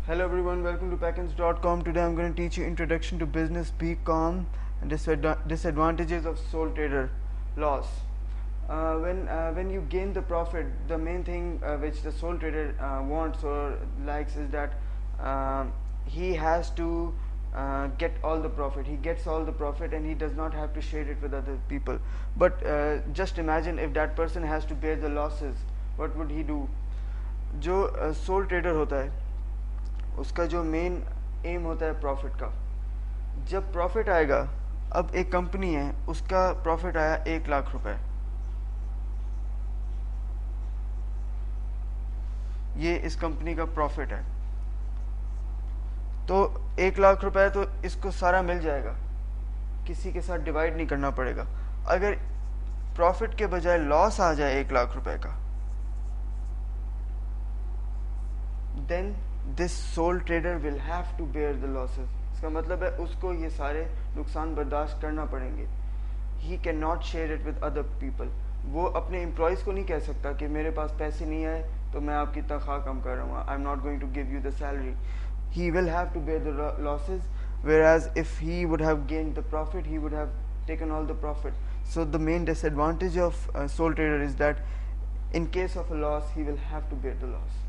Hello everyone, welcome to packins.com. Today I'm going to teach you introduction to business, BCom, and disadvantages of sole trader loss. When you gain the profit, the main thing which the sole trader wants or likes is that he has to get all the profit. He gets all the profit and he does not have to share it with other people. But just imagine if that person has to bear the losses, what would he do? जो soul trader होता है उसका जो main M होता है profit का. जब profit आएगा, अब एक कंपनी है, उसका प्रॉफिट आया 1,00,000 रुपए, ये इस कंपनी का प्रॉफिट है. तो 1,00,000 रुपए तो इसको सारा मिल जाएगा, किसी के साथ डिवाइड नहीं करना पड़ेगा. अगर प्रॉफिट के बजाय लॉस आ जाए 1,00,000 रुपए का, then this sole trader will have to bear the losses. इसका मतलब है उसको ये सारे नुकसान बर्दाश्त करना पड़ेंगे. He cannot share it with other people. वो अपने एम्प्लॉयज़ को नहीं कह सकता कि मेरे पास पैसे नहीं आए तो मैं आपकी तनख्वाह कम कर रहा हूँ, I am not going to give you the salary. He will have to bear the losses, whereas if he would have gained the profit, he would have taken all the profit. So the main disadvantage of sole trader is that in case of a loss, he will have to bear the loss.